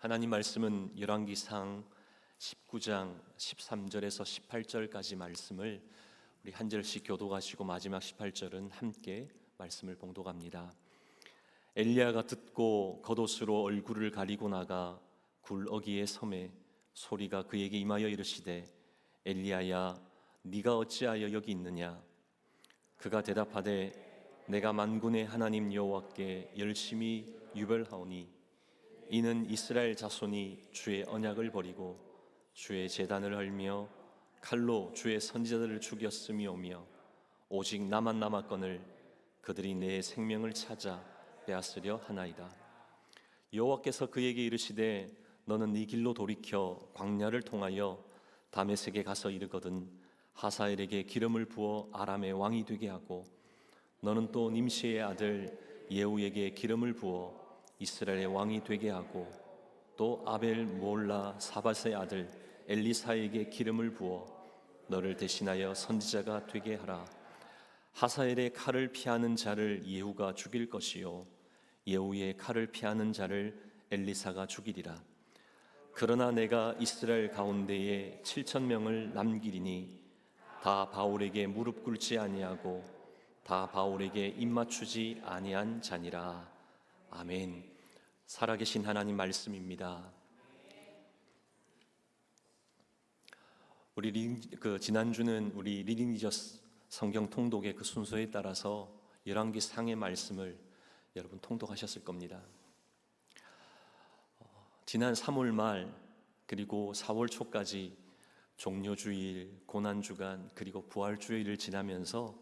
하나님 말씀은 열왕기상 19장 13절에서 18절까지 말씀을 우리 한 절씩 교독하시고 마지막 18절은 함께 말씀을 봉독합니다. 엘리야가 듣고 겉옷으로 얼굴을 가리고 나가 굴 어귀의 섬에 소리가 그에게 임하여 이르시되 엘리야야 네가 어찌하여 여기 있느냐? 그가 대답하되 내가 만군의 하나님 여호와께 열심히 유별하오니 이는 이스라엘 자손이 주의 언약을 버리고 주의 제단을 헐며 칼로 주의 선지자들을 죽였음이오며 오직 나만 남았거늘 그들이 내 생명을 찾아 빼앗으려 하나이다. 여호와께서 그에게 이르시되 너는 네 길로 돌이켜 광야를 통하여 다메섹에 가서 이르거든 하사엘에게 기름을 부어 아람의 왕이 되게 하고 너는 또 님시의 아들 예후에게 기름을 부어 이스라엘의 왕이 되게 하고 또 아벨 몰라 사밧의 아들 엘리사에게 기름을 부어 너를 대신하여 선지자가 되게 하라. 하사엘의 칼을 피하는 자를 예후가 죽일 것이요 예후의 칼을 피하는 자를 엘리사가 죽이리라. 그러나 내가 이스라엘 가운데에 7,000명을 남기리니 다 바울에게 무릎 꿇지 아니하고 다 바울에게 입맞추지 아니한 자니라. 아멘. 살아계신 하나님 말씀입니다. 지난주는 우리 리딩지어스 성경 통독의 그 순서에 따라서 열왕기상의 말씀을 여러분 통독하셨을 겁니다. 지난 3월 말 그리고 4월 초까지 종료주일, 고난주간 그리고 부활주일을 지나면서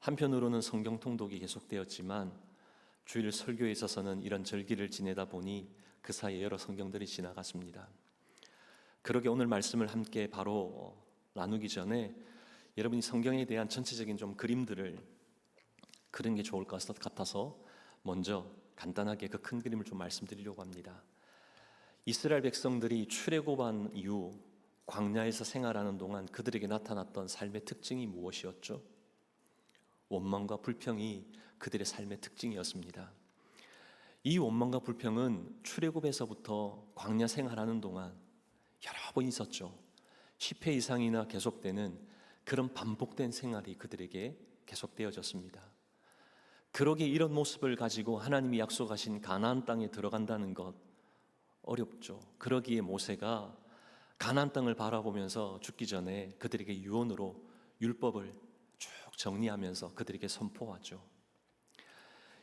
한편으로는 성경 통독이 계속되었지만 주일 설교에 있어서는 이런 절기를 지내다 보니 그 사이에 여러 성경들이 지나갔습니다. 그러게 오늘 말씀을 함께 바로 나누기 전에 여러분이 성경에 대한 전체적인 좀 그림들을 그리는 게 좋을 것 같아서 먼저 간단하게 그 큰 그림을 좀 말씀드리려고 합니다. 이스라엘 백성들이 출애굽한 이후 광야에서 생활하는 동안 그들에게 나타났던 삶의 특징이 무엇이었죠? 원망과 불평이 그들의 삶의 특징이었습니다. 이 원망과 불평은 출애굽에서부터 광야 생활하는 동안 여러 번 있었죠. 10회 이상이나 계속되는 그런 반복된 생활이 그들에게 계속되어졌습니다. 그러기에 이런 모습을 가지고 하나님이 약속하신 가나안 땅에 들어간다는 것 어렵죠. 그러기에 모세가 가나안 땅을 바라보면서 죽기 전에 그들에게 유언으로 율법을 쭉 정리하면서 그들에게 선포하죠.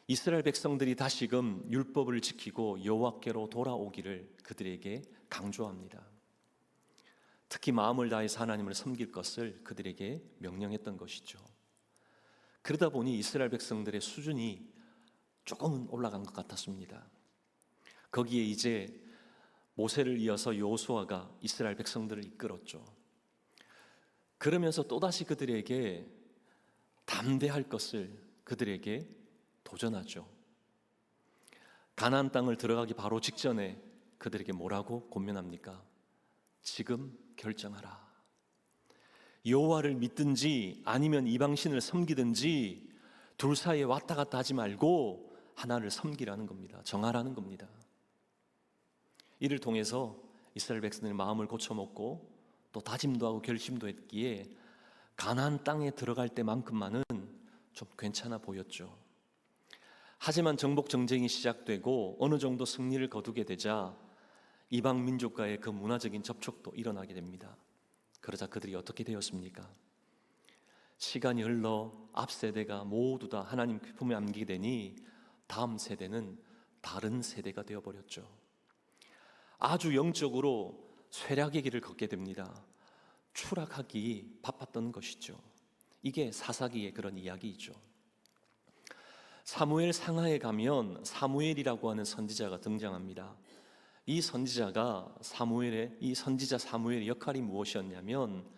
이스라엘 백성들이 다시금 율법을 지키고 여호와께로 돌아오기를 그들에게 강조합니다. 특히 마음을 다해서 하나님을 섬길 것을 그들에게 명령했던 것이죠. 그러다 보니 이스라엘 백성들의 수준이 조금은 올라간 것 같았습니다. 거기에 이제 모세를 이어서 여호수아가 이스라엘 백성들을 이끌었죠. 그러면서 또다시 그들에게 담대할 것을 그들에게 도전하죠. 가나안 땅을 들어가기 바로 직전에 그들에게 뭐라고 권면합니까? 지금 결정하라. 여호와를 믿든지 아니면 이방신을 섬기든지 둘 사이에 왔다 갔다 하지 말고 하나를 섬기라는 겁니다. 정하라는 겁니다. 이를 통해서 이스라엘 백성들의 마음을 고쳐먹고 또 다짐도 하고 결심도 했기에 가나안 땅에 들어갈 때만큼만은 좀 괜찮아 보였죠. 하지만 정복 정쟁이 시작되고 어느 정도 승리를 거두게 되자 이방 민족과의 그 문화적인 접촉도 일어나게 됩니다. 그러자 그들이 어떻게 되었습니까? 시간이 흘러 앞 세대가 모두 다 하나님 품에 안기게 되니 다음 세대는 다른 세대가 되어버렸죠. 아주 영적으로 쇠락의 길을 걷게 됩니다. 추락하기 바빴던 것이죠. 이게 사사기의 그런 이야기이죠. 사무엘 상하에 가면 사무엘이라고 하는 선지자가 등장합니다. 이 선지자가 이 선지자 사무엘의 역할이 무엇이었냐면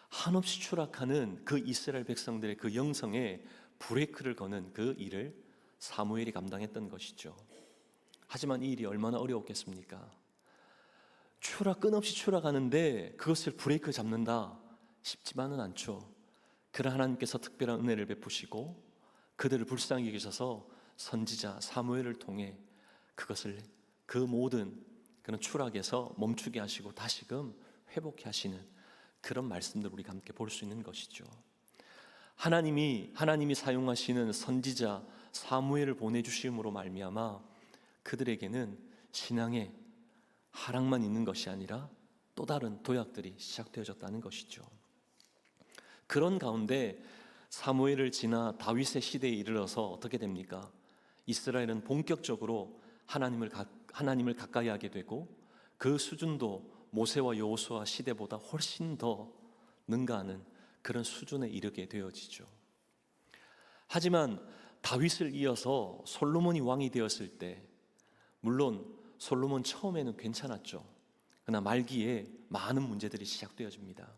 한없이 추락하는 그 이스라엘 백성들의 그 영성에 브레이크를 거는 그 일을 사무엘이 감당했던 것이죠. 하지만 이 일이 얼마나 어려웠겠습니까? 끊임없이 추락하는데 그것을 브레이크 잡는다 쉽지만은 않죠. 그러나 하나님께서 특별한 은혜를 베푸시고 그들을 불쌍히 여기셔서 선지자 사무엘을 통해 그 모든 그런 추락에서 멈추게 하시고 다시금 회복해 하시는 그런 말씀들을 우리가 함께 볼 수 있는 것이죠. 하나님이 사용하시는 선지자 사무엘을 보내주심으로 말미암아 그들에게는 신앙의 하락만 있는 것이 아니라 또 다른 도약들이 시작되어졌다는 것이죠. 그런 가운데 사무엘을 지나 다윗의 시대에 이르러서 어떻게 됩니까? 이스라엘은 본격적으로 하나님을 가까이 하게 되고 그 수준도 모세와 여호수아 시대보다 훨씬 더 능가하는 그런 수준에 이르게 되어지죠. 하지만 다윗을 이어서 솔로몬이 왕이 되었을 때, 물론 솔로몬 처음에는 괜찮았죠. 그러나 말기에 많은 문제들이 시작되어집니다.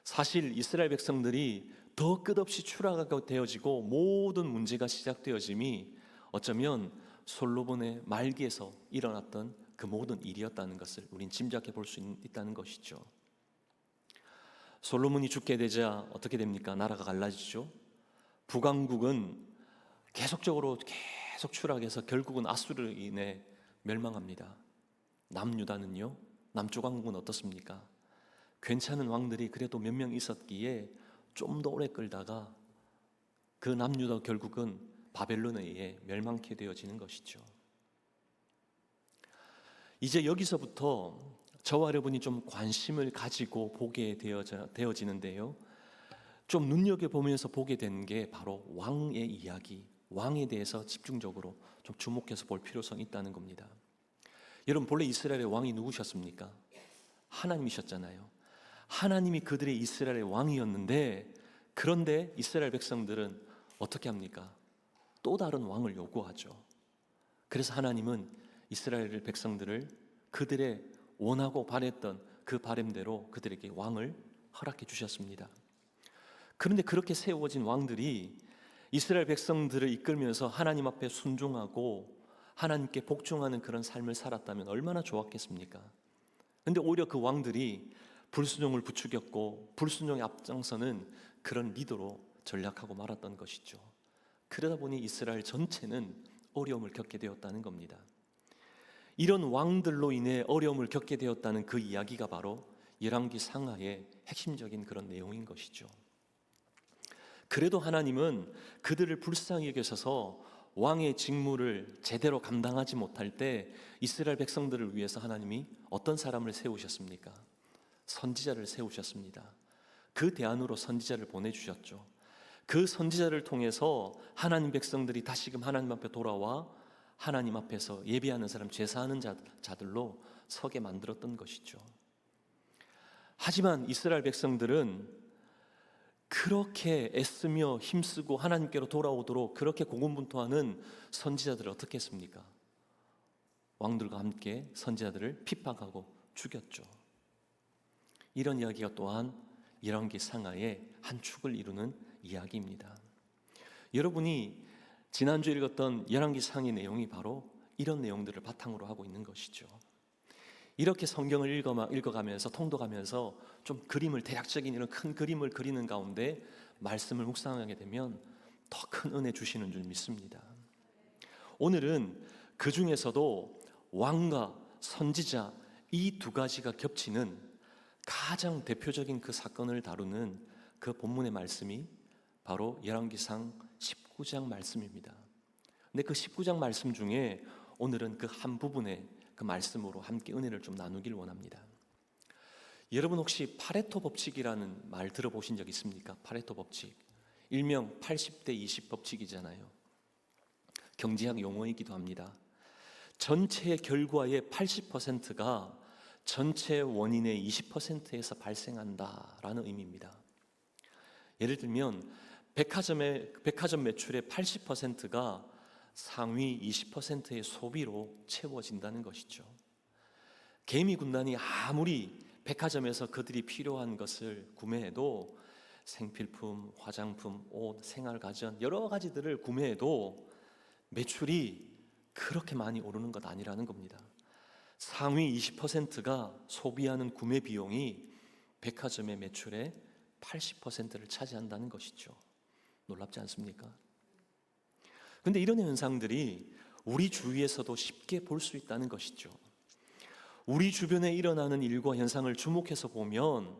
사실 이스라엘 백성들이 더 끝없이 추락하게 되어지고 모든 문제가 시작되어짐이 어쩌면 솔로몬의 말기에서 일어났던 그 모든 일이었다는 것을 우린 짐작해 볼 수 있다는 것이죠. 솔로몬이 죽게 되자 어떻게 됩니까? 나라가 갈라지죠. 북왕국은 계속 추락해서 결국은 아수르로 인해 멸망합니다. 남유다는요, 남쪽 왕국은 어떻습니까? 괜찮은 왕들이 그래도 몇 명 있었기에 좀 더 오래 끌다가 그 남유다 결국은 바벨론에 의해 멸망케 되어지는 것이죠. 이제 여기서부터 저와 여러분이 좀 관심을 가지고 보게 되어지는데요, 좀 눈여겨보면서 보게 되는 게 바로 왕의 이야기, 왕에 대해서 집중적으로 좀 주목해서 볼 필요성이 있다는 겁니다. 여러분, 본래 이스라엘의 왕이 누구셨습니까? 하나님이셨잖아요. 하나님이 그들의 이스라엘의 왕이었는데, 그런데 이스라엘 백성들은 어떻게 합니까? 또 다른 왕을 요구하죠. 그래서 하나님은 이스라엘 백성들을 그들의 원하고 바랬던 그 바램대로 그들에게 왕을 허락해 주셨습니다. 그런데 그렇게 세워진 왕들이 이스라엘 백성들을 이끌면서 하나님 앞에 순종하고 하나님께 복종하는 그런 삶을 살았다면 얼마나 좋았겠습니까? 그런데 오히려 그 왕들이 불순종을 부추겼고 불순종에 앞장서는 그런 리더로 전락하고 말았던 것이죠. 그러다 보니 이스라엘 전체는 어려움을 겪게 되었다는 겁니다. 이런 왕들로 인해 어려움을 겪게 되었다는 그 이야기가 바로 열왕기 상하의 핵심적인 그런 내용인 것이죠. 그래도 하나님은 그들을 불쌍히 여기셔서 왕의 직무를 제대로 감당하지 못할 때 이스라엘 백성들을 위해서 하나님이 어떤 사람을 세우셨습니까? 선지자를 세우셨습니다. 그 대안으로 선지자를 보내주셨죠. 그 선지자를 통해서 하나님 백성들이 다시금 하나님 앞에 돌아와 하나님 앞에서 예배하는 사람, 제사하는 자들로 서게 만들었던 것이죠. 하지만 이스라엘 백성들은 그렇게 애쓰며 힘쓰고 하나님께로 돌아오도록 그렇게 고군분투하는 선지자들을 어떻게 했습니까? 왕들과 함께 선지자들을 핍박하고 죽였죠. 이런 이야기가 또한 열왕기 상하의 한 축을 이루는 이야기입니다. 여러분이 지난주에 읽었던 열왕기 상의 내용이 바로 이런 내용들을 바탕으로 하고 있는 것이죠. 이렇게 성경을 읽어가면서 통독하면서 좀 대략적인 이런 큰 그림을 그리는 가운데 말씀을 묵상하게 되면 더 큰 은혜 주시는 줄 믿습니다. 오늘은 그 중에서도 왕과 선지자 이 두 가지가 겹치는 가장 대표적인 그 사건을 다루는 그 본문의 말씀이 바로 열왕기상 19장 말씀입니다. 근데 그 19장 말씀 중에 오늘은 그 한 부분의 그 말씀으로 함께 은혜를 좀 나누길 원합니다. 여러분 혹시 파레토 법칙이라는 말 들어보신 적 있습니까? 파레토 법칙, 일명 80대 20 법칙이잖아요. 경제학 용어이기도 합니다. 전체 결과의 80%가 전체 원인의 20%에서 발생한다라는 의미입니다. 예를 들면 백화점 매출의 80%가 상위 20%의 소비로 채워진다는 것이죠. 개미 군단이 아무리 백화점에서 그들이 필요한 것을 구매해도 생필품, 화장품, 옷, 생활가전 여러 가지들을 구매해도 매출이 그렇게 많이 오르는 것 아니라는 겁니다. 상위 20%가 소비하는 구매 비용이 백화점의 매출의 80%를 차지한다는 것이죠. 놀랍지 않습니까? 그런데 이런 현상들이 우리 주위에서도 쉽게 볼 수 있다는 것이죠. 우리 주변에 일어나는 일과 현상을 주목해서 보면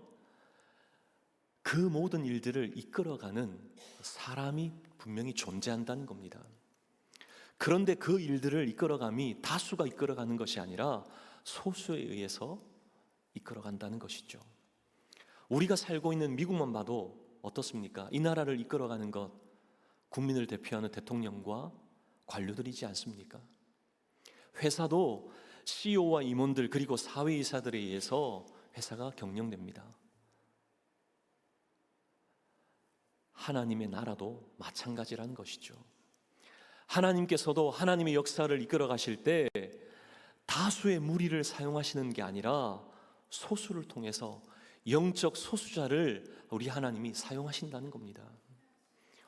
그 모든 일들을 이끌어가는 사람이 분명히 존재한다는 겁니다. 그런데 그 일들을 이끌어감이 다수가 이끌어가는 것이 아니라 소수에 의해서 이끌어간다는 것이죠. 우리가 살고 있는 미국만 봐도 어떻습니까? 이 나라를 이끌어가는 것, 국민을 대표하는 대통령과 관료들이지 않습니까? 회사도 CEO와 임원들 그리고 사회이사들에 의해서 회사가 경영됩니다. 하나님의 나라도 마찬가지라는 것이죠. 하나님께서도 하나님의 역사를 이끌어 가실 때 다수의 무리를 사용하시는 게 아니라 소수를 통해서 영적 소수자를 우리 하나님이 사용하신다는 겁니다.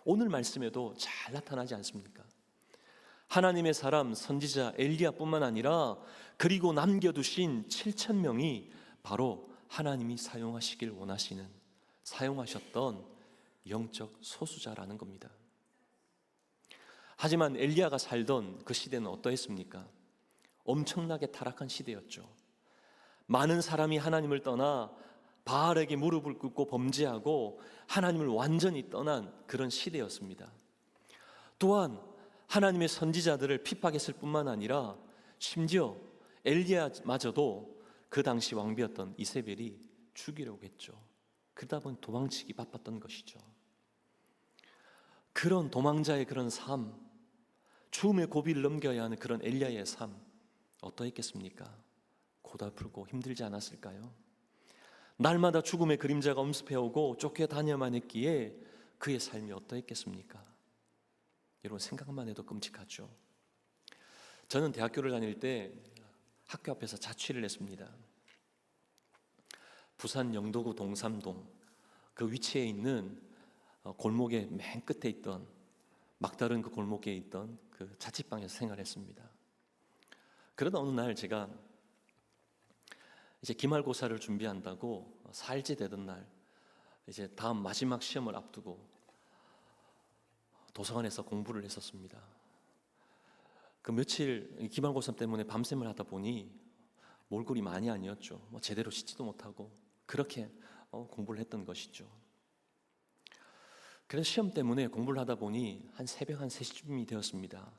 오늘 말씀에도 잘 나타나지 않습니까? 하나님의 사람 선지자 엘리야뿐만 아니라 그리고 남겨두신 7,000명이 바로 하나님이 사용하시길 원하시는, 사용하셨던 영적 소수자라는 겁니다. 하지만 엘리야가 살던 그 시대는 어떠했습니까? 엄청나게 타락한 시대였죠. 많은 사람이 하나님을 떠나 바알에게 무릎을 꿇고 범죄하고 하나님을 완전히 떠난 그런 시대였습니다. 또한 하나님의 선지자들을 핍박했을 뿐만 아니라 심지어 엘리야마저도 그 당시 왕비였던 이세벨이 죽이려고 했죠. 그러다 보니 도망치기 바빴던 것이죠. 그런 도망자의 그런 삶, 죽음의 고비를 넘겨야 하는 그런 엘리야의 삶 어떠했겠습니까? 고달프고 힘들지 않았을까요? 날마다 죽음의 그림자가 엄습해오고 쫓겨다녀만 했기에 그의 삶이 어떠했겠습니까? 여러분 생각만 해도 끔찍하죠. 저는 대학교를 다닐 때 학교 앞에서 자취를 했습니다. 부산 영도구 동삼동 그 위치에 있는 골목의 맨 끝에 있던 막다른 그 골목에 있던 그 자취방에서 생활했습니다. 그러다 어느 날 제가 이제 기말고사를 준비한다고 4일째 되던 날 이제 다음 마지막 시험을 앞두고 도서관에서 공부를 했었습니다. 그 며칠 기말고사 때문에 밤샘을 하다 보니 몰골이 많이 아니었죠. 제대로 씻지도 못하고 그렇게 공부를 했던 것이죠. 그래서 시험 때문에 공부를 하다 보니 한 새벽 한 3시쯤이 되었습니다.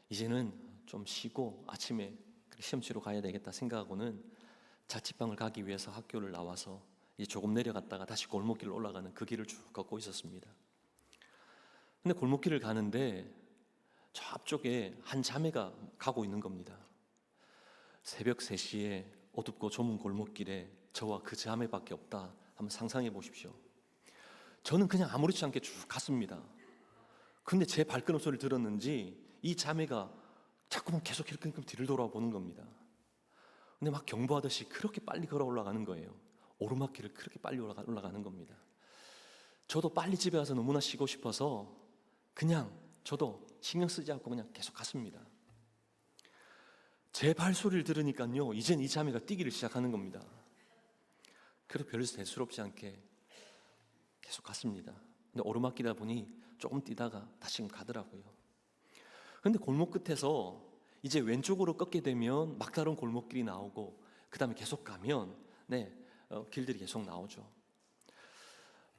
이제는 좀 쉬고 아침에 시험 치러 가야 되겠다 생각하고는 자취방을 가기 위해서 학교를 나와서 이제 조금 내려갔다가 다시 골목길을 올라가는 그 길을 쭉 걷고 있었습니다. 근데 골목길을 가는데 저 앞쪽에 한 자매가 가고 있는 겁니다. 새벽 3시에 어둡고 좁은 골목길에 저와 그 자매밖에 없다. 한번 상상해 보십시오. 저는 그냥 아무렇지 않게 쭉 갔습니다. 근데 제 발걸음 소리를 들었는지 이 자매가 자꾸만 계속 이렇게 뒤를 돌아보는 겁니다. 근데 막 경보하듯이 그렇게 빨리 걸어 올라가는 거예요. 오르막길을 그렇게 빨리 올라가는 겁니다. 저도 빨리 집에 가서 너무나 쉬고 싶어서 그냥 저도 신경 쓰지 않고 그냥 계속 갔습니다. 제 발소리를 들으니까요, 이젠 이 자매가 뛰기를 시작하는 겁니다. 그래도 별로 대수롭지 않게 계속 갔습니다. 근데 오르막길이다 보니 조금 뛰다가 다시 가더라고요. 근데 골목 끝에서 이제 왼쪽으로 꺾게 되면 막다른 골목길이 나오고 그 다음에 계속 가면 길들이 계속 나오죠.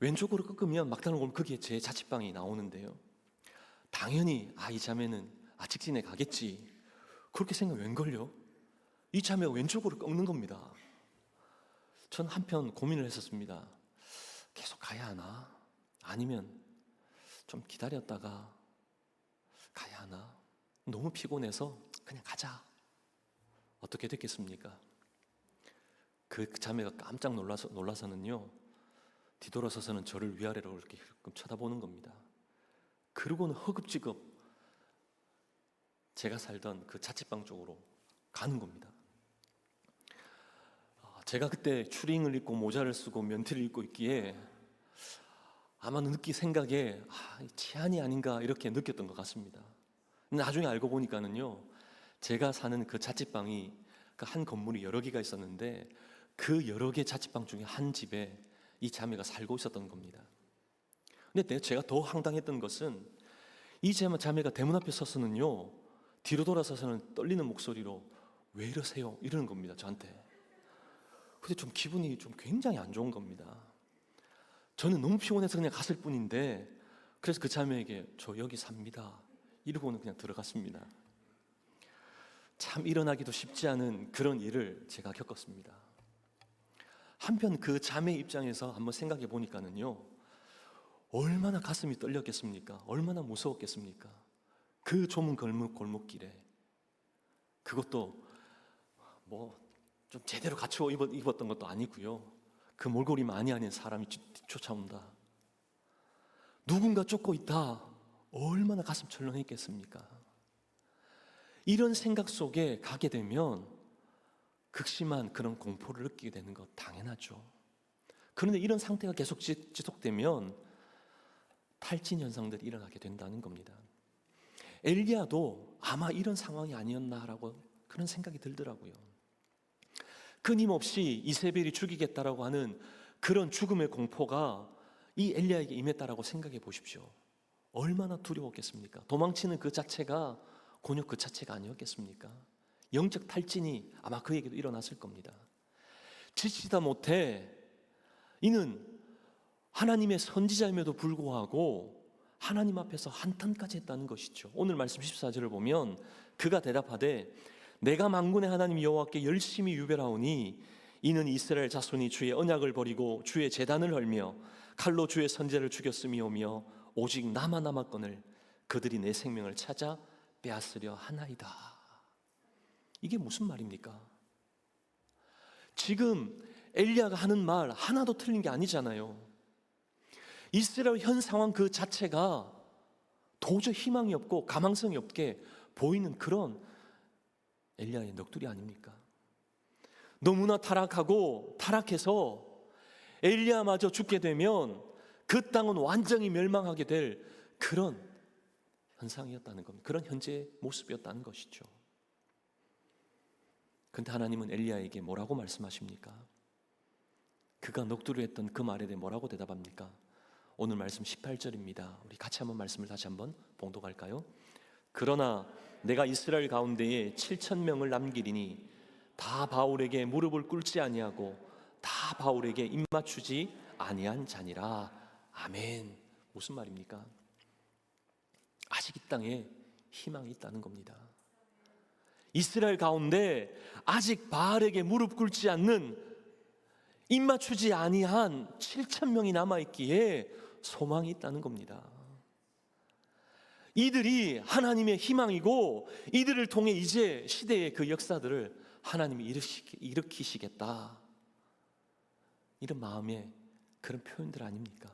왼쪽으로 꺾으면 막다른 골목, 그게 제 자취방이 나오는데요. 당연히 이 자매는 직진에 가겠지 그렇게 생각 웬걸요? 이 자매가 왼쪽으로 꺾는 겁니다. 저는 한편 고민을 했었습니다. 계속 가야 하나? 아니면 좀 기다렸다가 가야 하나? 너무 피곤해서 그냥 가자. 어떻게 됐겠습니까? 그 자매가 깜짝 놀라서는요, 뒤돌아서서는 저를 위아래로 이렇게 쳐다보는 겁니다. 그러고는 허겁지겁 제가 살던 그 자취방 쪽으로 가는 겁니다. 제가 그때 추링을 입고 모자를 쓰고 면티를 입고 있기에 아마 생각에 치안이 아닌가 이렇게 느꼈던 것 같습니다. 나중에 알고 보니까는요, 제가 사는 그 자취방이 그 한 건물이 여러 개가 있었는데 그 여러 개 자취방 중에 한 집에 이 자매가 살고 있었던 겁니다. 근데 제가 더 황당했던 것은 이 자매가 대문 앞에 서서는요, 뒤로 돌아서서는 떨리는 목소리로 왜 이러세요? 이러는 겁니다, 저한테. 근데 좀 기분이 좀 굉장히 안 좋은 겁니다. 저는 너무 피곤해서 그냥 갔을 뿐인데, 그래서 그 자매에게 저 여기 삽니다 이러고는 그냥 들어갔습니다. 참 일어나기도 쉽지 않은 그런 일을 제가 겪었습니다. 한편 그 자매 입장에서 한번 생각해 보니까는요, 얼마나 가슴이 떨렸겠습니까? 얼마나 무서웠겠습니까? 그 좁은 골목길에, 그것도 뭐 좀 제대로 갖춰 입었던 것도 아니고요, 그 몰골이 많이 아닌 사람이 쫓아온다, 누군가 쫓고 있다, 얼마나 가슴 철렁했겠습니까? 이런 생각 속에 가게 되면 극심한 그런 공포를 느끼게 되는 것 당연하죠. 그런데 이런 상태가 계속 지속되면 탈진 현상들이 일어나게 된다는 겁니다. 엘리야도 아마 이런 상황이 아니었나라고 그런 생각이 들더라고요. 끊임없이 이세벨이 죽이겠다라고 하는 그런 죽음의 공포가 이 엘리야에게 임했다라고 생각해 보십시오. 얼마나 두려웠겠습니까? 도망치는 그 자체가 곤욕 그 자체가 아니었겠습니까? 영적 탈진이 아마 그에게도 일어났을 겁니다. 지치다 못해 이는 하나님의 선지자임에도 불구하고 하나님 앞에서 한탄까지 했다는 것이죠. 오늘 말씀 14절을 보면 그가 대답하되 내가 만군의 하나님 여호와께 열심히 유별하오니 이는 이스라엘 자손이 주의 언약을 버리고 주의 제단을 헐며 칼로 주의 선지자를 죽였음이오며 오직 나만 남았거늘 그들이 내 생명을 찾아 빼앗으려 하나이다. 이게 무슨 말입니까? 지금 엘리야가 하는 말 하나도 틀린 게 아니잖아요. 이스라엘 현 상황 그 자체가 도저히 희망이 없고 가망성이 없게 보이는 그런 엘리야의 넋두리 아닙니까? 너무나 타락해서 엘리야마저 죽게 되면 그 땅은 완전히 멸망하게 될 그런 현상이었다는 겁니다. 그런 현재의 모습이었다는 것이죠. 그런데 하나님은 엘리야에게 뭐라고 말씀하십니까? 그가 넋두리했던 그 말에 대해 뭐라고 대답합니까? 오늘 말씀 18절입니다. 우리 같이 한번 말씀을 다시 한번 봉독할까요? 그러나 내가 이스라엘 가운데에 7,000명을 남기리니 다 바울에게 무릎을 꿇지 아니하고 다 바울에게 입맞추지 아니한 자니라. 아멘. 무슨 말입니까? 아직 이 땅에 희망이 있다는 겁니다. 이스라엘 가운데 아직 바알에게 무릎 꿇지 않는, 입맞추지 아니한 7,000명이 남아있기에 소망이 있다는 겁니다. 이들이 하나님의 희망이고 이들을 통해 이제 시대의 그 역사들을 하나님이 일으키시겠다, 이런 마음의 그런 표현들 아닙니까?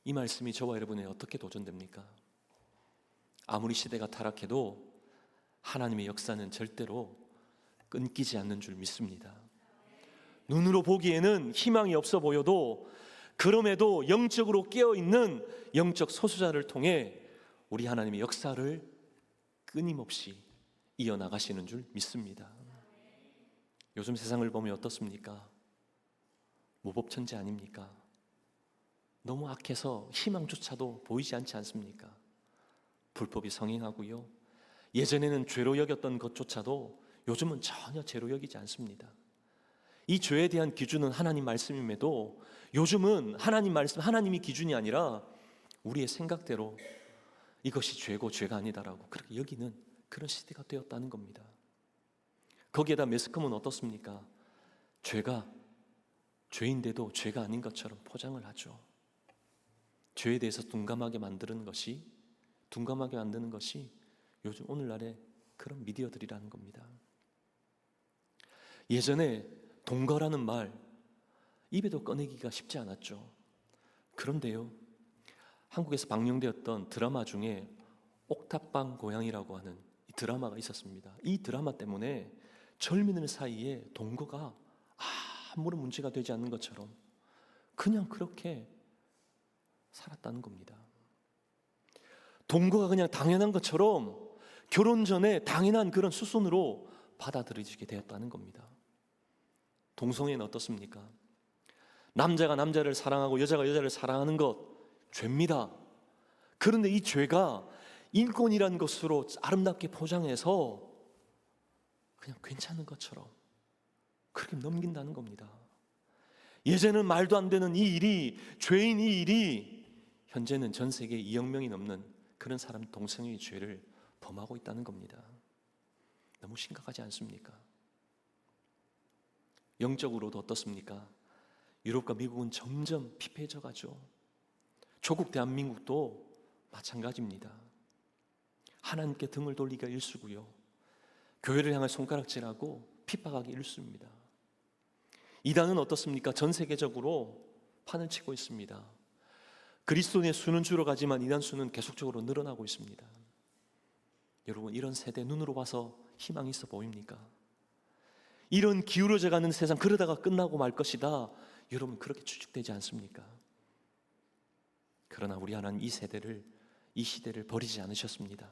이 말씀이 저와 여러분에 어떻게 도전됩니까? 아무리 시대가 타락해도 하나님의 역사는 절대로 끊기지 않는 줄 믿습니다. 눈으로 보기에는 희망이 없어 보여도 그럼에도 영적으로 깨어있는 영적 소수자를 통해 우리 하나님의 역사를 끊임없이 이어나가시는 줄 믿습니다. 요즘 세상을 보면 어떻습니까? 무법천지 아닙니까? 너무 악해서 희망조차도 보이지 않지 않습니까? 불법이 성행하고요, 예전에는 죄로 여겼던 것조차도 요즘은 전혀 죄로 여기지 않습니다. 이 죄에 대한 기준은 하나님 말씀임에도 요즘은 하나님 말씀, 하나님이 기준이 아니라 우리의 생각대로 이것이 죄고 죄가 아니다라고 그렇게 여기는 그런 시대가 되었다는 겁니다. 거기에다 매스컴은 어떻습니까? 죄가 죄인데도 죄가 아닌 것처럼 포장을 하죠. 죄에 대해서 둔감하게 만드는 것이 요즘 오늘날의 그런 미디어들이라는 겁니다. 예전에 동거라는 말 입에도 꺼내기가 쉽지 않았죠. 그런데요, 한국에서 방영되었던 드라마 중에 옥탑방 고양이라고 하는 이 드라마가 있었습니다. 이 드라마 때문에 젊은이들 사이에 동거가 아무런 문제가 되지 않는 것처럼 그냥 그렇게 살았다는 겁니다. 동거가 그냥 당연한 것처럼 결혼 전에 당연한 그런 수순으로 받아들여지게 되었다는 겁니다. 동성애는 어떻습니까? 남자가 남자를 사랑하고 여자가 여자를 사랑하는 것 죄입니다. 그런데 이 죄가 인권이라는 것으로 아름답게 포장해서 그냥 괜찮은 것처럼 그렇게 넘긴다는 겁니다. 예전에는 말도 안 되는 이 일이, 죄인 이 일이 현재는 전 세계에 2억 명이 넘는 그런 사람 동성애의 죄를 범하고 있다는 겁니다. 너무 심각하지 않습니까? 영적으로도 어떻습니까? 유럽과 미국은 점점 피폐해져 가죠. 조국 대한민국도 마찬가지입니다. 하나님께 등을 돌리기가 일쑤고요, 교회를 향해 손가락질하고 핍박하기 일쑤입니다. 이단은 어떻습니까? 전 세계적으로 판을 치고 있습니다. 그리스도인의 수는 줄어가지만 이단 수는 계속적으로 늘어나고 있습니다. 여러분, 이런 세대 눈으로 봐서 희망이 있어 보입니까? 이런 기울어져 가는 세상, 그러다가 끝나고 말 것이다, 여러분 그렇게 추측되지 않습니까? 그러나 우리 하나님 이 시대를 버리지 않으셨습니다.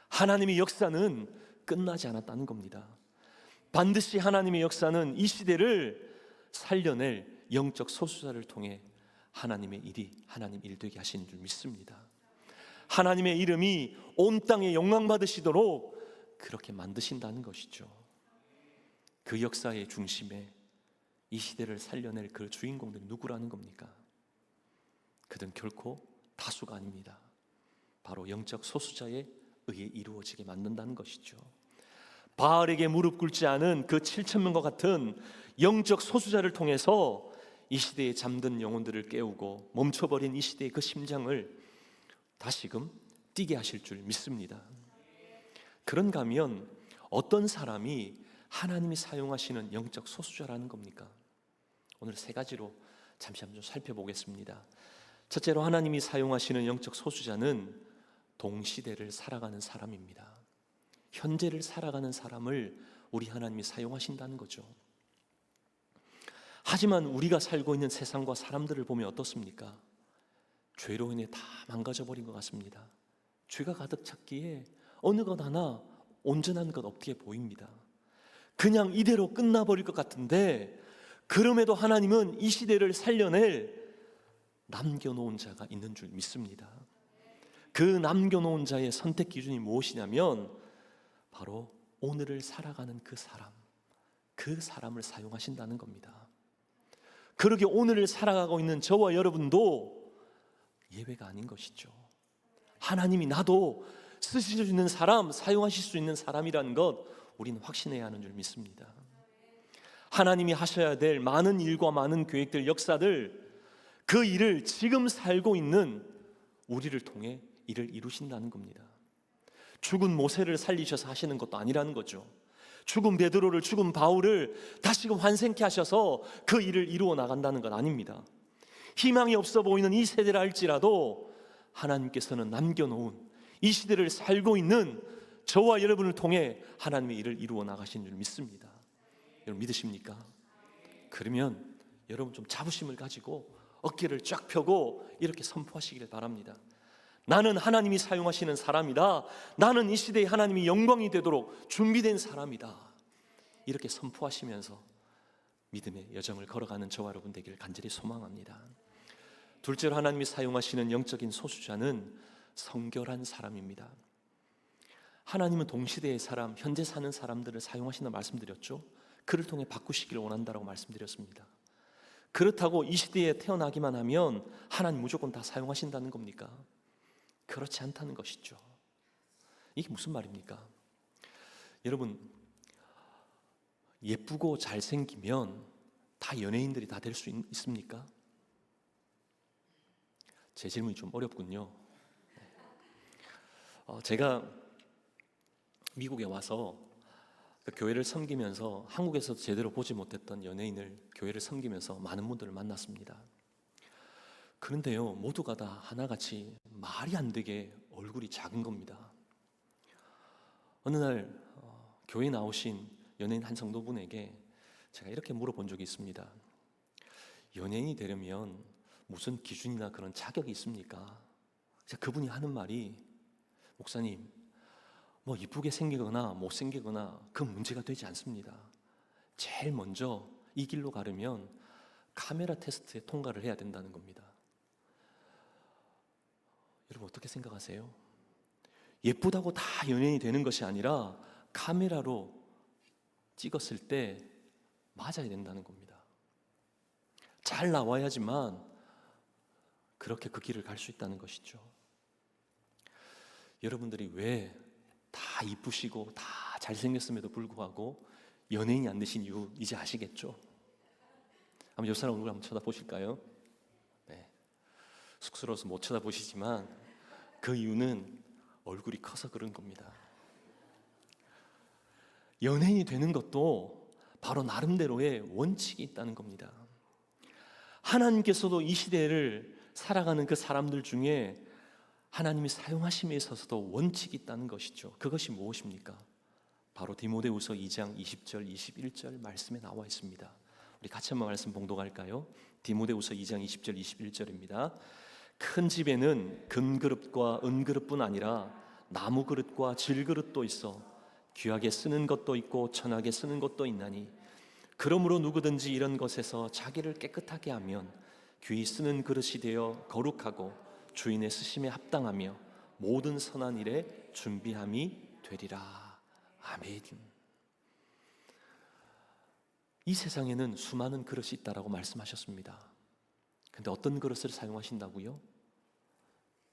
하나님의 역사는 끝나지 않았다는 겁니다. 반드시 하나님의 역사는 이 시대를 살려낼 영적 소수자를 통해 하나님의 일이 하나님 일 되게 하시는 줄 믿습니다. 하나님의 이름이 온 땅에 영광 받으시도록 그렇게 만드신다는 것이죠. 그 역사의 중심에 이 시대를 살려낼 그 주인공들이 누구라는 겁니까? 그들은 결코 다수가 아닙니다. 바로 영적 소수자에 의해 이루어지게 만든다는 것이죠. 바알에게 무릎 꿇지 않은 그 7,000명과 같은 영적 소수자를 통해서 이 시대에 잠든 영혼들을 깨우고 멈춰버린 이 시대의 그 심장을 다시금 뛰게 하실 줄 믿습니다. 그런가 하면 어떤 사람이 하나님이 사용하시는 영적 소수자라는 겁니까? 오늘 세 가지로 잠시 한번 좀 살펴보겠습니다. 첫째로, 하나님이 사용하시는 영적 소수자는 동시대를 살아가는 사람입니다. 현재를 살아가는 사람을 우리 하나님이 사용하신다는 거죠. 하지만 우리가 살고 있는 세상과 사람들을 보면 어떻습니까? 죄로 인해 다 망가져버린 것 같습니다. 죄가 가득 찼기에 어느 것 하나 온전한 것 없게 보입니다. 그냥 이대로 끝나버릴 것 같은데, 그럼에도 하나님은 이 시대를 살려낼 남겨놓은 자가 있는 줄 믿습니다. 그 남겨놓은 자의 선택 기준이 무엇이냐면 바로 오늘을 살아가는 그 사람을 사용하신다는 겁니다. 그러게 오늘을 살아가고 있는 저와 여러분도 예외가 아닌 것이죠. 하나님이 나도 쓰실 수 있는 사람, 사용하실 수 있는 사람이라는 것 우리는 확신해야 하는 줄 믿습니다. 하나님이 하셔야 될 많은 일과 많은 계획들, 역사들, 그 일을 지금 살고 있는 우리를 통해 일을 이루신다는 겁니다. 죽은 모세를 살리셔서 하시는 것도 아니라는 거죠. 죽은 베드로를, 죽은 바울을 다시금 환생케 하셔서 그 일을 이루어 나간다는 건 아닙니다. 희망이 없어 보이는 이 세대라 할지라도 하나님께서는 남겨놓은 이 시대를 살고 있는 저와 여러분을 통해 하나님의 일을 이루어 나가신 줄 믿습니다. 여러분 믿으십니까? 그러면 여러분 좀 자부심을 가지고 어깨를 쫙 펴고 이렇게 선포하시길 바랍니다. 나는 하나님이 사용하시는 사람이다. 나는 이 시대에 하나님이 영광이 되도록 준비된 사람이다. 이렇게 선포하시면서 믿음의 여정을 걸어가는 저와 여러분 되기를 간절히 소망합니다. 둘째로, 하나님이 사용하시는 영적인 소수자는 성결한 사람입니다. 하나님은 동시대의 사람, 현재 사는 사람들을 사용하신다고 말씀드렸죠. 그를 통해 바꾸시기를 원한다고 말씀드렸습니다. 그렇다고 이 시대에 태어나기만 하면 하나님 무조건 다 사용하신다는 겁니까? 그렇지 않다는 것이죠. 이게 무슨 말입니까? 여러분, 예쁘고 잘생기면 다 연예인들이 다 될 수 있습니까? 제 질문이 좀 어렵군요. 제가 미국에 와서 교회를 섬기면서 한국에서 제대로 보지 못했던 연예인을 교회를 섬기면서 많은 분들을 만났습니다. 그런데요, 모두가 다 하나같이 말이 안 되게 얼굴이 작은 겁니다. 어느 날 교회에 나오신 연예인 한 성도분에게 제가 이렇게 물어본 적이 있습니다. 연예인이 되려면 무슨 기준이나 그런 자격이 있습니까? 그분이 하는 말이, 목사님, 뭐 이쁘게 생기거나 못생기거나 그 문제가 되지 않습니다. 제일 먼저 이 길로 가려면 카메라 테스트에 통과를 해야 된다는 겁니다. 여러분 어떻게 생각하세요? 예쁘다고 다 연예인이 되는 것이 아니라 카메라로 찍었을 때 맞아야 된다는 겁니다. 잘 나와야지만 그렇게 그 길을 갈 수 있다는 것이죠. 여러분들이 왜 다 이쁘시고 다 잘생겼음에도 불구하고 연예인이 안 되신 이유 이제 아시겠죠? 한번 옆 사람 얼굴 한번 쳐다보실까요? 네. 쑥스러워서 못 쳐다보시지만 그 이유는 얼굴이 커서 그런 겁니다. 연예인이 되는 것도 바로 나름대로의 원칙이 있다는 겁니다. 하나님께서도 이 시대를 살아가는 그 사람들 중에 하나님이 사용하심에 있어서도 원칙이 있다는 것이죠. 그것이 무엇입니까? 바로 디모데후서 2장 20절 21절 말씀에 나와 있습니다. 우리 같이 한번 말씀 봉독할까요? 디모데후서 2장 20절 21절입니다. 큰 집에는 금그릇과 은그릇뿐 아니라 나무 그릇과 질그릇도 있어 귀하게 쓰는 것도 있고 천하게 쓰는 것도 있나니 그러므로 누구든지 이런 것에서 자기를 깨끗하게 하면 귀히 쓰는 그릇이 되어 거룩하고 주인의 쓰심에 합당하며 모든 선한 일에 준비함이 되리라. 아멘. 이 세상에는 수많은 그릇이 있다라고 말씀하셨습니다. 근데 어떤 그릇을 사용하신다고요?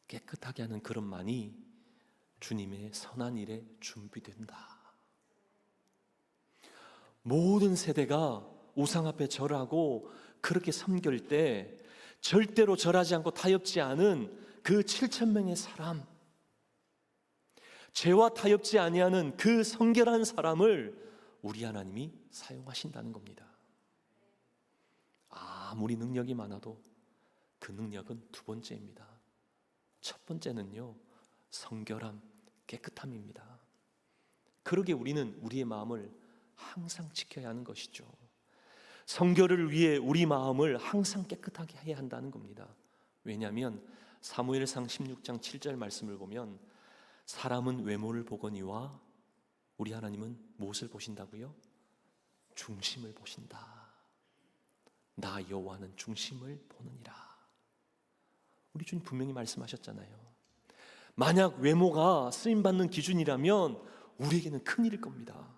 깨끗하게 하는 그릇만이 주님의 선한 일에 준비된다. 모든 세대가 우상 앞에 절하고 그렇게 섬길 때 절대로 절하지 않고 타협지 않은 그 7,000명의 사람, 죄와 타협지 아니하는 그 성결한 사람을 우리 하나님이 사용하신다는 겁니다. 아무리 능력이 많아도 그 능력은 두 번째입니다. 첫 번째는요, 성결함, 깨끗함입니다. 그러게 우리는 우리의 마음을 항상 지켜야 하는 것이죠. 성결을 위해 우리 마음을 항상 깨끗하게 해야 한다는 겁니다. 왜냐하면 사무엘상 16장 7절 말씀을 보면 사람은 외모를 보거니와 우리 하나님은 무엇을 보신다고요? 중심을 보신다. 나 여호와는 중심을 보느니라. 우리 주님 분명히 말씀하셨잖아요. 만약 외모가 쓰임받는 기준이라면 우리에게는 큰일일 겁니다.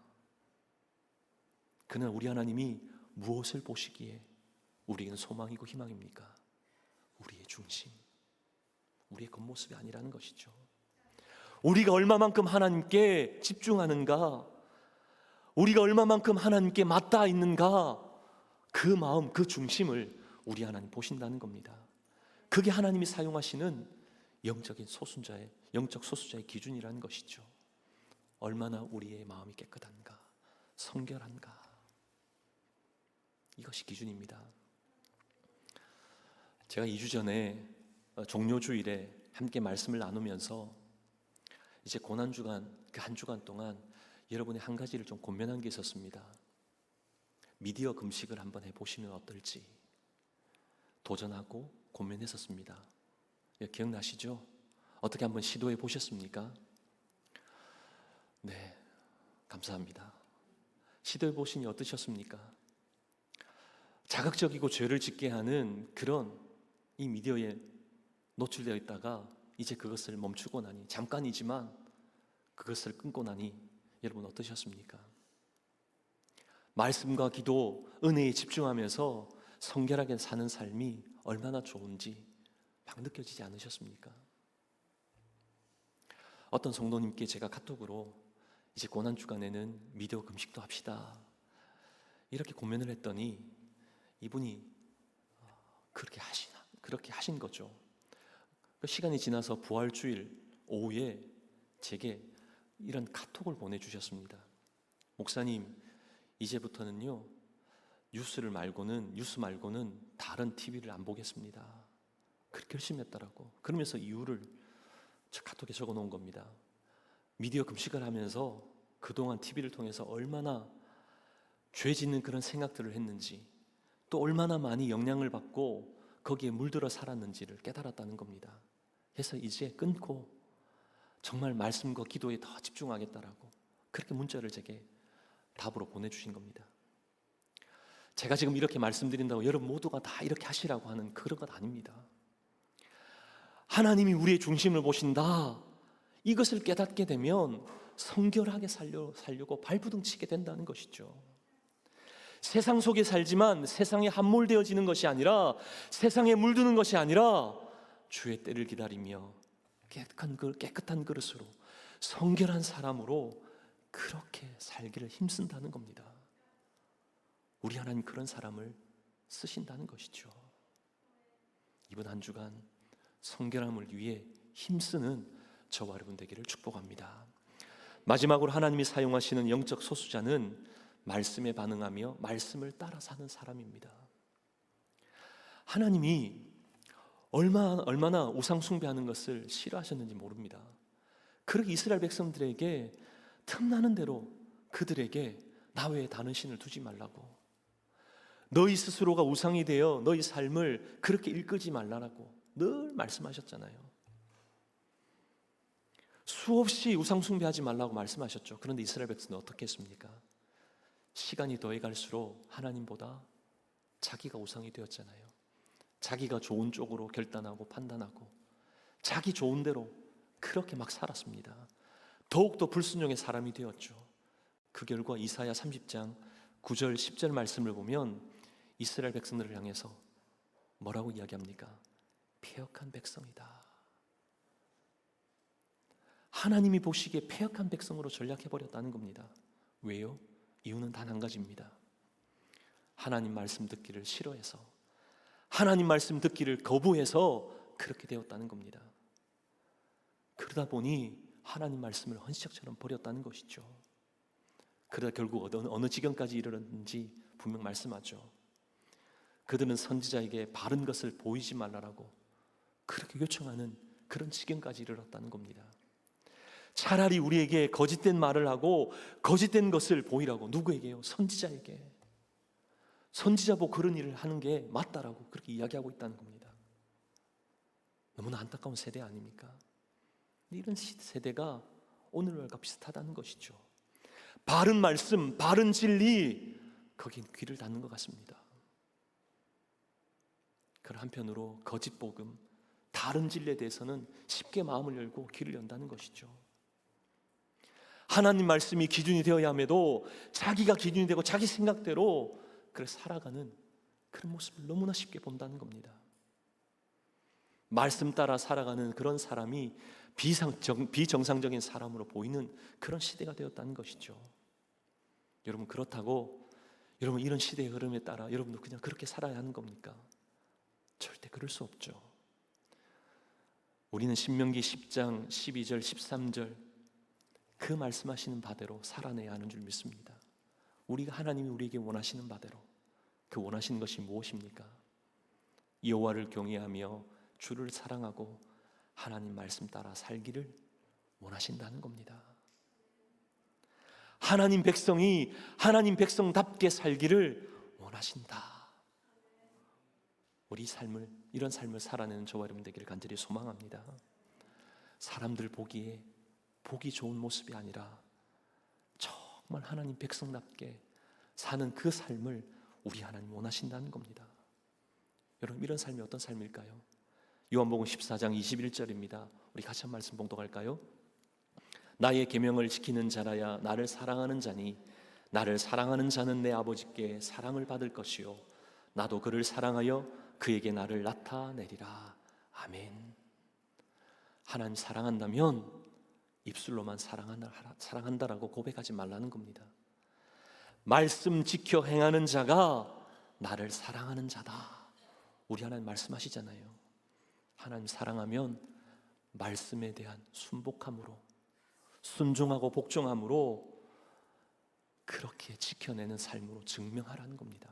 그러나 우리 하나님이 무엇을 보시기에 우리에게는 소망이고 희망입니까? 우리의 중심, 우리의 겉모습이 아니라는 것이죠. 우리가 얼마만큼 하나님께 집중하는가, 우리가 얼마만큼 하나님께 맞닿아 있는가, 그 마음, 그 중심을 우리 하나님 보신다는 겁니다. 그게 하나님이 사용하시는 영적 소수자의 기준이라는 것이죠. 얼마나 우리의 마음이 깨끗한가, 성결한가, 이것이 기준입니다. 제가 2주 전에 종료주일에 함께 말씀을 나누면서 이제 고난주간, 그 한 주간 동안 여러분이 한 가지를 좀 고민한 게 있었습니다. 미디어 금식을 한번 해보시면 어떨지 도전하고 고민했었습니다. 기억나시죠? 어떻게 한번 시도해 보셨습니까? 네, 감사합니다. 시도해 보시니 어떠셨습니까? 자극적이고 죄를 짓게 하는 그런 이 미디어에 노출되어 있다가 이제 그것을 멈추고 나니, 잠깐이지만 그것을 끊고 나니 여러분 어떠셨습니까? 말씀과 기도, 은혜에 집중하면서 성결하게 사는 삶이 얼마나 좋은지 막 느껴지지 않으셨습니까? 어떤 성도님께 제가 카톡으로 이제 고난주간에는 미디어 금식도 합시다 이렇게 고민을 했더니 이분이 그렇게 하신 거죠. 시간이 지나서 부활주일 오후에 제게 이런 카톡을 보내주셨습니다. 목사님, 이제부터는요 뉴스 말고는 다른 TV를 안 보겠습니다. 그렇게 결심했더라고. 그러면서 이유를 저 카톡에 적어 놓은 겁니다. 미디어 금식을 하면서 그동안 TV를 통해서 얼마나 죄 짓는 그런 생각들을 했는지, 또 얼마나 많이 영향을 받고 거기에 물들어 살았는지를 깨달았다는 겁니다. 그래서 이제 끊고 정말 말씀과 기도에 더 집중하겠다라고 그렇게 문자를 제게 답으로 보내주신 겁니다. 제가 지금 이렇게 말씀드린다고 여러분 모두가 다 이렇게 하시라고 하는 그런 것 아닙니다. 하나님이 우리의 중심을 보신다, 이것을 깨닫게 되면 성결하게 살려고 발부둥치게 된다는 것이죠. 세상 속에 살지만 세상에 함몰되어지는 것이 아니라, 세상에 물드는 것이 아니라 주의 때를 기다리며 깨끗한 그릇으로 성결한 사람으로 그렇게 살기를 힘쓴다는 겁니다. 우리 하나님 그런 사람을 쓰신다는 것이죠. 이번 한 주간 성결함을 위해 힘쓰는 저와 여러분 되기를 축복합니다. 마지막으로 하나님이 사용하시는 영적 소수자는 말씀에 반응하며 말씀을 따라 사는 사람입니다. 하나님이 얼마나 우상 숭배하는 것을 싫어하셨는지 모릅니다. 그렇게 이스라엘 백성들에게 틈나는 대로 그들에게 나 외에 다른 신을 두지 말라고, 너희 스스로가 우상이 되어 너희 삶을 그렇게 이끌지 말라고 늘 말씀하셨잖아요. 수없이 우상 숭배하지 말라고 말씀하셨죠. 그런데 이스라엘 백성은 어떻게 했습니까? 시간이 더해갈수록 하나님보다 자기가 우상이 되었잖아요. 자기가 좋은 쪽으로 결단하고 판단하고 자기 좋은 대로 그렇게 막 살았습니다. 더욱더 불순종의 사람이 되었죠. 그 결과 이사야 30장 9절 10절 말씀을 보면 이스라엘 백성들을 향해서 뭐라고 이야기합니까? 패역한 백성이다. 하나님이 보시기에 패역한 백성으로 전락해버렸다는 겁니다. 왜요? 이유는 단 한 가지입니다. 하나님 말씀 듣기를 싫어해서, 하나님 말씀 듣기를 거부해서 그렇게 되었다는 겁니다. 그러다 보니 하나님 말씀을 헌시짝처럼 버렸다는 것이죠. 그러다 결국 어느 지경까지 이르렀는지 분명 말씀하죠. 그들은 선지자에게 바른 것을 보이지 말라라고 그렇게 요청하는 그런 지경까지 이르렀다는 겁니다. 차라리 우리에게 거짓된 말을 하고 거짓된 것을 보이라고. 누구에게요? 선지자에게. 선지자 보고 그런 일을 하는 게 맞다라고 그렇게 이야기하고 있다는 겁니다. 너무나 안타까운 세대 아닙니까? 이런 세대가 오늘날과 비슷하다는 것이죠. 바른 말씀, 바른 진리, 거긴 귀를 닫는 것 같습니다. 그런 한편으로 거짓 복음, 다른 진리에 대해서는 쉽게 마음을 열고 귀를 연다는 것이죠. 하나님 말씀이 기준이 되어야 함에도 자기가 기준이 되고 자기 생각대로 그래서 살아가는 그런 모습을 너무나 쉽게 본다는 겁니다. 말씀 따라 살아가는 그런 사람이 비정상적인 사람으로 보이는 그런 시대가 되었다는 것이죠. 여러분, 그렇다고 여러분 이런 시대의 흐름에 따라 여러분도 그냥 그렇게 살아야 하는 겁니까? 절대 그럴 수 없죠. 우리는 신명기 10장 12절 13절 그 말씀하시는 바대로 살아내야 하는 줄 믿습니다. 우리가 하나님이 우리에게 원하시는 바대로, 그 원하시는 것이 무엇입니까? 여호와를 경외하며 주를 사랑하고 하나님 말씀 따라 살기를 원하신다는 겁니다. 하나님 백성이 하나님 백성답게 살기를 원하신다. 우리 삶을, 이런 삶을 살아내는 저와 여러분 되기를 간절히 소망합니다. 사람들 보기에 보기 좋은 모습이 아니라 정말 하나님 백성답게 사는 그 삶을 우리 하나님 원하신다는 겁니다. 여러분, 이런 삶이 어떤 삶일까요? 요한복음 14장 21절입니다. 우리 같이 한 말씀 봉독할까요? 나의 계명을 지키는 자라야 나를 사랑하는 자니 나를 사랑하는 자는 내 아버지께 사랑을 받을 것이요 나도 그를 사랑하여 그에게 나를 나타내리라. 아멘. 하나님 사랑한다면 입술로만 사랑한다라고 고백하지 말라는 겁니다. 말씀 지켜 행하는 자가 나를 사랑하는 자다. 우리 하나님 말씀하시잖아요. 하나님 사랑하면 말씀에 대한 순복함으로, 순종하고 복종함으로 그렇게 지켜내는 삶으로 증명하라는 겁니다.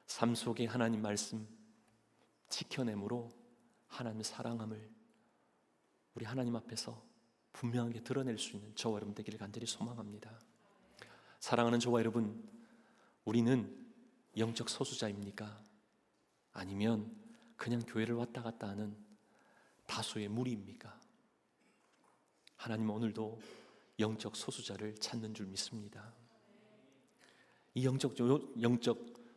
삶 속에 하나님 말씀 지켜냄으로 하나님의 사랑함을 우리 하나님 앞에서 분명하게 드러낼 수 있는 저와 여러분 되기를 간절히 소망합니다. 사랑하는 저와 여러분, 우리는 영적 소수자입니까? 아니면 그냥 교회를 왔다 갔다 하는 다수의 무리입니까? 하나님은 오늘도 영적 소수자를 찾는 줄 믿습니다. 이 영적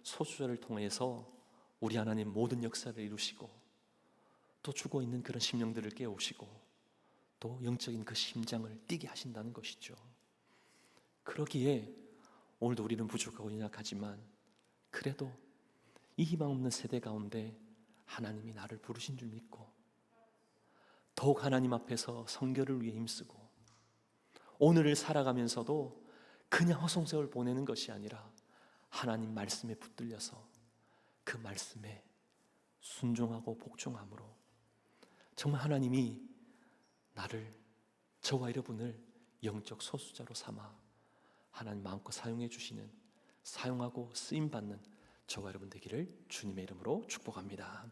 소수자를 통해서 우리 하나님 모든 역사를 이루시고 또 죽어 있는 그런 심령들을 깨우시고 또 영적인 그 심장을 뛰게 하신다는 것이죠. 그러기에 오늘도 우리는 부족하고 연약하지만 그래도 이 희망 없는 세대 가운데 하나님이 나를 부르신 줄 믿고 더욱 하나님 앞에서 성결을 위해 힘쓰고 오늘을 살아가면서도 그냥 허송세월 보내는 것이 아니라 하나님 말씀에 붙들려서 그 말씀에 순종하고 복종함으로 정말 하나님이 나를, 저와 여러분을 영적 소수자로 삼아 하나님 마음껏 사용해 주시는, 사용하고 쓰임받는 저와 여러분 되기를 주님의 이름으로 축복합니다.